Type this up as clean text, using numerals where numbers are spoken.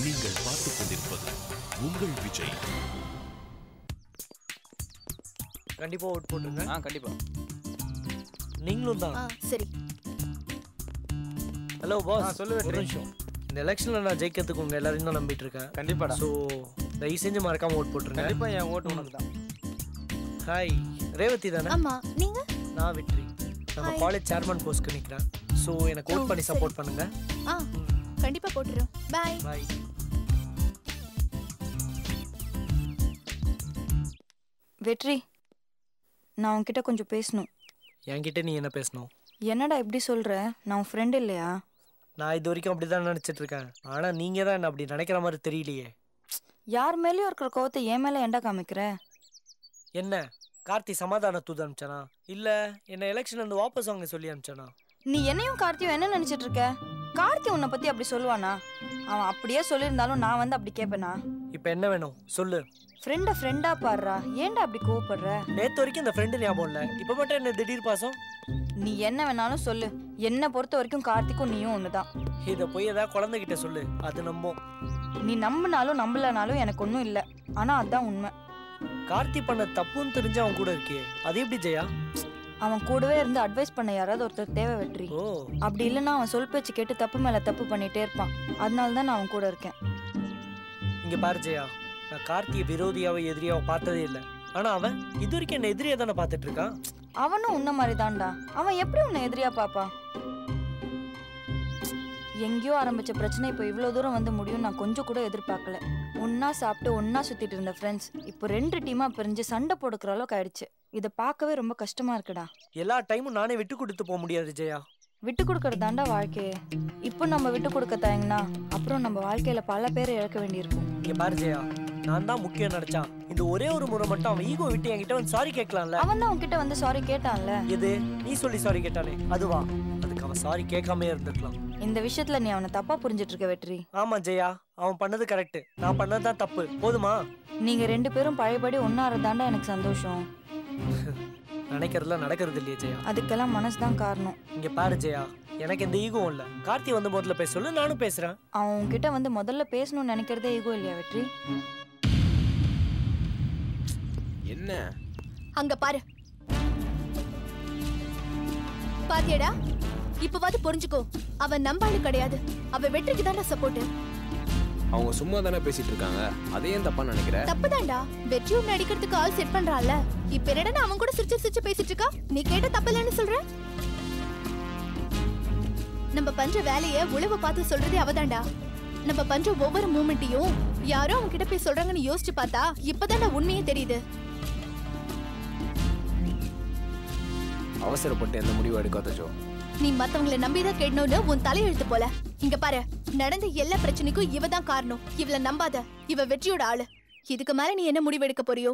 நீங்கள் பார்த்துக் கொண்டிருப்பது உங்கள் விஜய். கண்டிப்பா ஓட் போட்டுருங்க. கண்டிப்பா. நீங்களும் தான். சரி. Hello boss. சொல்லு. ஒரு நிமிஷம். இந்த எலெக்ஷன்ல நான் ஜெயிக்கிறதுக்கு உங்க எல்லாரையும் தான் நம்பிட்டு இருக்கேன். கண்டிப்பாடா. ஸோ தயவு செஞ்சு மறக்காம ஓட் போட்டுருங்க. கண்டிப்பா என் ஓட்டு உனக்கு தான். ஹாய், ரேவதி தானே? ஆமா. நீங்க? நான் வெற்றி. நம்ம காலேஜ் சேர்மன் போஸ்ட்க்கு நிக்கிறேன். ஸோ எனக்கு ஓட் பண்ணி சப்போர்ட் பண்ணுங்க. கண்டிப்பா போட்டுறோம். பை. பை. வெற்றி, நான் உன்கிட்ட கொஞ்சம் பேசணும். என்கிட்ட நீ என்ன பேசணும்? என்னடா இப்படி சொல்ற? நான் உன் ஃப்ரெண்ட் இல்லையா? நான் இது வரைக்கும் அப்படிதான் நினைச்சிட்டு இருக்கேன். ஆனா நீங்க தான் என்ன அப்படி நினைக்கிற மாதிரி தெரியலையே. யார் மேலேயும் இருக்கிற கோவத்தை என் மேலே ஏன்டா காமிக்கிற? என்ன கார்த்தி சமாதான தூது அனுப்பிச்சானா, இல்ல என்ன எலெக்ஷன் வந்து வாபஸ் வாங்க சொல்லி அனுப்பிச்சானா? நீ என்னையும் கார்த்தியும் என்ன நினைச்சிட்டு இருக்க? கார்த்தி உன்னை பத்தி அப்படி சொல்லுவானா? அவன் அப்படியே சொல்லியிருந்தாலும் நான் வந்து அப்படி கேட்பேனா? இப்போ என்ன வேணும் சொல்லு. ஃப்ரெண்டா பாடுறா. ஏன்டா அப்படி கோவப்படுற? நேத்து வரைக்கும் இந்த ஃப்ரெண்டு ஞாபகம் இல்ல, இப்ப மட்டும் என்ன திடீர் பாசம்? நீ என்ன வேணாலும் சொல்லு. என்னை பொறுத்த வரைக்கும் கார்த்திக்கும் நீயும் ஒண்ணுதான். இத போய் ஏதாவது குழந்தைகிட்ட சொல்லு, அது நம்பும். நீ நம்பினாலும் நம்பலனாலும் எனக்கு ஒன்றும் இல்லை. ஆனா அதான் உண்மை. கார்த்தி பண்ண தப்புன்னு தெரிஞ்சு அவன் கூட இருக்கே, அது எப்படி ஜெயா? அவன் கூடவே இருந்து அட்வைஸ் பண்ண யாராவது ஒருத்தர் தேவை வெற்றி. ஓ, அப்படி இல்லைன்னா அவன் சொல் பேச்சு கேட்டு தப்பு மேல தப்பு பண்ணிட்டே இருப்பான். அதனால தான் நான் அவன் கூட இருக்கேன். இங்க பாரு ஜெயா, நான் கார்த்தியை விரோதியாவோ எதிரியாவோ பார்த்ததே இல்லை. ஆனா அவன் இது வரைக்கும் என்ன எதிரியா தானே பார்த்துட்டு இருக்கான். அவனும் உன்ன மாதிரி தான்டா. அவன் எப்படி உன்னை எதிரியா பாப்பான்? எங்கேயோ ஆரம்பிச்ச பிரச்சனை இப்போ இவ்வளோ தூரம் வந்து முடியும் நான் கொஞ்சம் கூட எதிர்பார்க்கல. ஒன்னா சாப்பிட்டு ஒன்னா சுத்திட்டு இருந்த ஃப்ரெண்ட்ஸ் இப்போ 2 டீமா பிரிஞ்சு சண்டை போடுக்கிற அளவுக்கு ஆயிடுச்சு. இதை பார்க்கவே ரொம்ப கஷ்டமா இருக்குடா. எல்லா டைமும் நானே விட்டு கொடுத்து போக முடியாது ஜெயா. விட்டு கொடுக்கறதாண்டா வாழ்க்கையே. இப்போ நம்ம விட்டு கொடுக்க தயங்கினா அப்புறம் நம்ம வாழ்க்கையில பல பேரை இழக்க வேண்டியிருக்கும். இங்க பாரு ஜெயா, நான் தான் முக்கியம் நினைச்சான். இந்த ஒரே ஒரு முறை மட்டும் அவன் ஈகோ விட்டு என்கிட்ட வந்து சாரி கேட்கலாம்ல. அவன் தான் உன்கிட்ட வந்து சாரி கேட்டான்ல. எது நீ சொல்லி சாரி கேட்டானே அதுவா? அதுக்கு அவன் சாரி கேட்காம இருந்திருக்கலாம். இந்த விஷயத்துல நீ அவனை தப்பா புரிஞ்சிட்டு இருக்க வெற்றி. ஆமா ஜெயா, அவன் பண்ணது கரெக்ட், நான் பண்ணதுதான் தப்பு. போதுமா? நீங்க 2 பேரும் பழையபடி ஒன்னா இருந்தாண்டா எனக்கு சந்தோஷம். நினைக்கிறதுல நடக்கிறது இல்லையே ஜெயா. அதுக்கெல்லாம் மனசுதான் காரணம். இங்க பாரு ஜெயா, எனக்கு எந்த ஈகோ இல்ல. கார்த்தி வந்து முதல்ல பேச சொல்லு, நானும் பேசுறேன். அவன் உன்கிட்ட வந்து முதல்ல பேசணும்னு நினைக்கிறதே ஈகோ இல்லையா வெற்றி? என்ன அங்க பாரு. பாத்தியடா, இப்பவாது புரிஞ்சுக்கோ. அவன் நம்பாளு கிடையாது. அவ வெற்றிக்கு தான்டா சப்போர்ட். அவங்க சும்மா தானே பேசிட்டு இருக்காங்க, அதையும் தப்பா நினைக்கிற? தப்புதான்டா. வெற்றி உன்னை அடிக்கிறதுக்கு ஆள் செட் பண்றான்ல. இப்ப என்னடா அவன் கூட சிரிச்சு பேசிட்டு இருக்கா? நீ கேட்ட தப்பு இல்லைன்னு சொல்ற? நம்ம பண்ற வேலைய உழவு பார்த்து சொல்றதே அவதான்டா. நம்ம பண்ற ஒவ்வொரு மூமெண்ட்டையும் யாரோ அவங்க கிட்ட போய் சொல்றாங்கன்னு யோசிச்சு பார்த்தா இப்பதான்டா உண்மையே தெரியுது. அவசரப்பட்டு எந்த முடிவு எடுக்காத ஜோ. நீ மத்தவங்களை நம்பிதான் கேட்கணும்னு உன் தலையெழுத்து போல. இங்க பாரு, நடந்த எல்லா பிரச்சனைக்கும் இவ தான் காரணம். இவளை நம்பாத. இவ வெற்றியோட ஆளு. இதுக்கு மேல நீ என்ன முடிவு எடுக்க போறியோ?